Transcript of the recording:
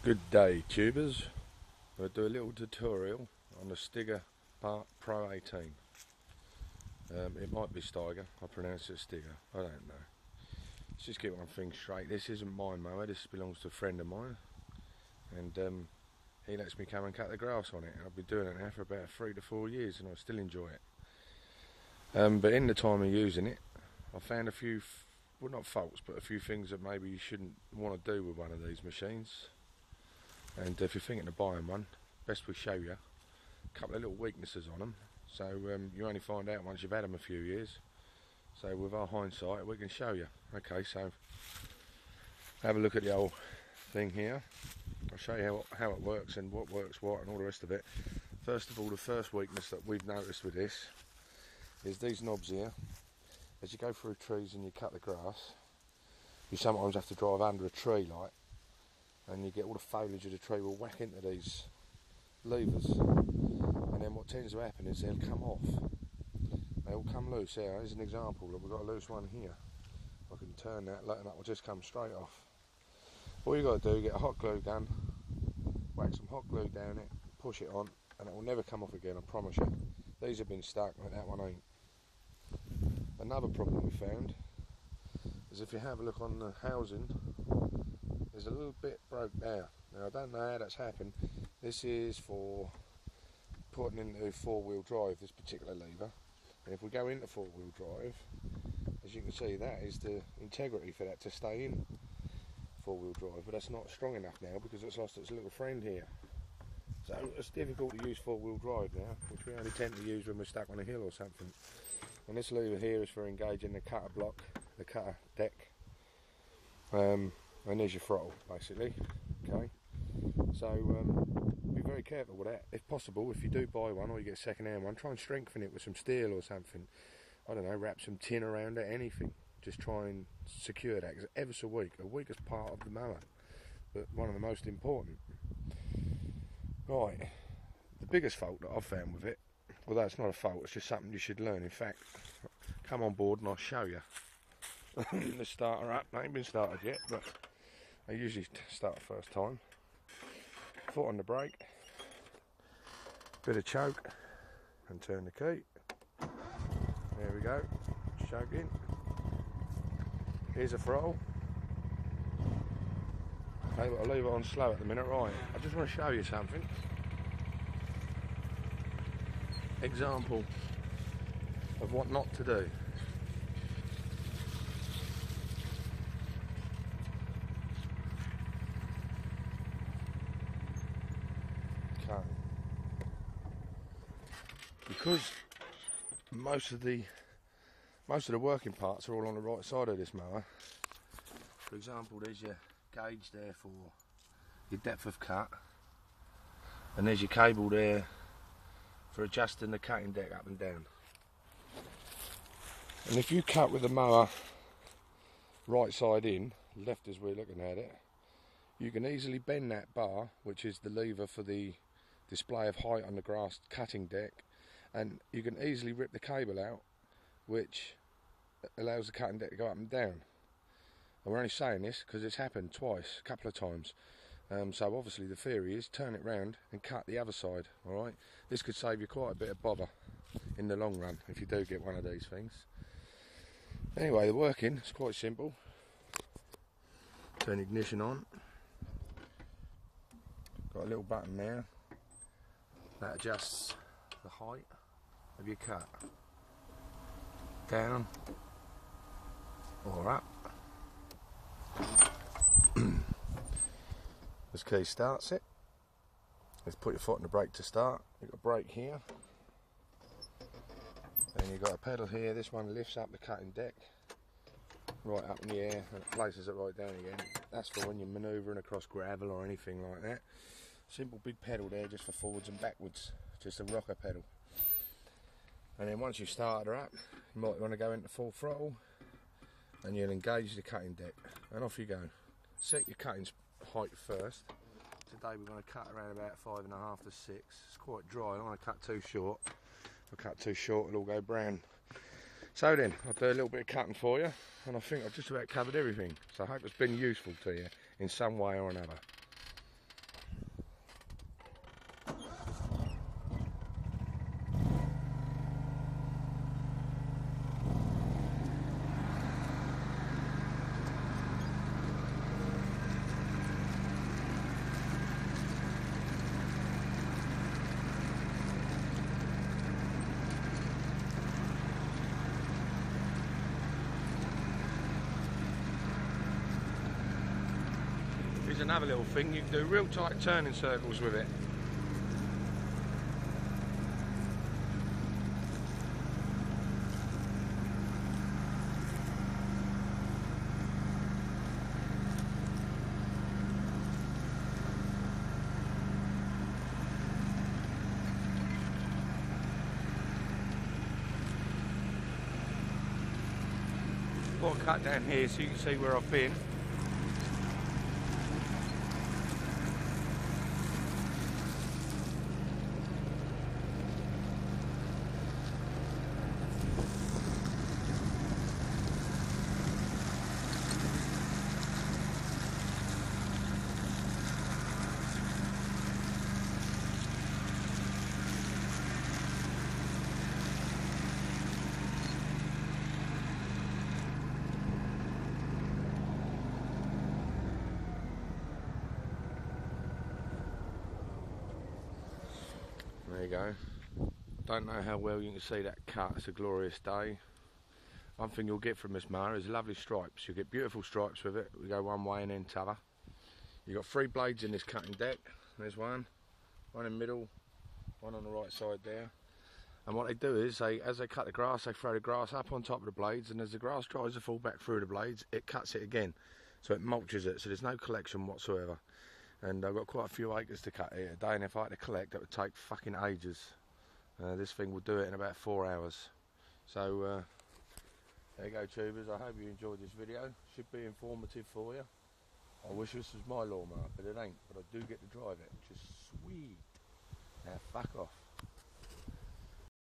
Good day, tubers. We'll do a little tutorial on the Stiga Pro 18. It might be stiga, I pronounce it stiga, I don't know. Let's just get one thing straight. This isn't my mower, this belongs to a friend of mine, and he lets me come and cut the grass on it. I've been doing it now for about 3 to 4 years and I still enjoy it. But in the time of using it, I found a few, well, not faults, but a few things that maybe you shouldn't want to do with one of these machines. And if you're thinking of buying one, best we show you a couple of little weaknesses on them. So you only find out once you've had them a few years. So with our hindsight, we can show you. Okay, so have a look at the old thing here. I'll show you how it works and what works what and all the rest of it. First of all, the first weakness that we've noticed with this is these knobs here. As you go through trees and you cut the grass, you sometimes have to drive under a tree like, and you get all the foliage of the tree will whack into these levers, and then what tends to happen is they'll come off. They'll come loose. Here, here's an example. Look, we've got a loose one here. I can turn that, and that will just come straight off. All you got to do, get a hot glue gun, whack some hot glue down it, push it on, and it will never come off again, I promise you. These have been stuck, but that one ain't. Another problem we found is if you have a look on the housing, there's a little bit broke there. Now I don't know how that's happened. This is for putting into four-wheel drive, this particular lever. And if we go into four-wheel drive, as you can see, that is the integrity for that to stay in four-wheel drive. But that's not strong enough now because it's lost its little friend here. So it's difficult to use four-wheel drive now, which we only tend to use when we're stuck on a hill or something. And this lever here is for engaging the cutter block, the cutter deck. And there's your throttle, basically. Okay. So be very careful with that. If possible, if you do buy one or you get a second-hand one, try and strengthen it with some steel or something. I don't know, wrap some tin around it, anything. Just try and secure that, because it's ever so weak. The weakest part of the mower, but one of the most important. Right. The biggest fault that I've found with it, although it's not a fault, it's just something you should learn. In fact, come on board and I'll show you. The starter up, they ain't been started yet, but I usually start the first time. Foot on the brake, bit of choke, and turn the key. There we go, choke in. Here's a throttle. Okay, but I'll leave it on slow at the minute. Right, I just want to show you something. Example of what not to do. Okay. Because most of the working parts are all on the right side of this mower. For example, there's your gauge there for your depth of cut, and there's your cable there for adjusting the cutting deck up and down. And if you cut with the mower right side in, left as we're looking at it, you can easily bend that bar, which is the lever for the display of height on the grass cutting deck, and you can easily rip the cable out, which allows the cutting deck to go up and down. And we're only saying this because it's happened twice, a couple of times. So obviously the theory is turn it round and cut the other side. Alright, this could save you quite a bit of bother in the long run if you do get one of these things. Anyway, the working is quite simple. Turn ignition on. Got a little button there that adjusts the height of your cut. Down or up. This key starts it. Let's put your foot on the brake to start. You've got a brake here. Then you've got a pedal here. This one lifts up the cutting deck right up in the air and it places it right down again. That's for when you're manoeuvring across gravel or anything like that. Simple big pedal there just for forwards and backwards. Just a rocker pedal. And then once you've started her up, you might want to go into full throttle and you'll engage the cutting deck. And off you go. Set your cutting height first. Today we're going to cut around about 5.5 to 6. It's quite dry. I don't want to cut too short. If I cut too short, it'll all go brown. So then, I'll do a little bit of cutting for you, and I think I've just about covered everything. So I hope it's been useful to you in some way or another. Here's another little thing, you can do real tight turning circles with it. I'll cut down here so you can see where I've been. There you go. Don't know how well you can see that cut. It's a glorious day. One thing you'll get from this mower is lovely stripes. You'll get beautiful stripes with it. We go one way and then t'other. You've got 3 blades in this cutting deck. There's one in the middle, one on the right side there. And what they do is, as they cut the grass, they throw the grass up on top of the blades, and as the grass tries to fall back through the blades, it cuts it again. So it mulches it, so there's no collection whatsoever. And I've got quite a few acres to cut here today, and if I had to collect, it would take fucking ages. This thing will do it in about 4 hours. So there you go, tubers. I hope you enjoyed this video. Should be informative for you. I wish this was my lawnmower, but it ain't. But I do get to drive it, which is sweet. Now fuck off.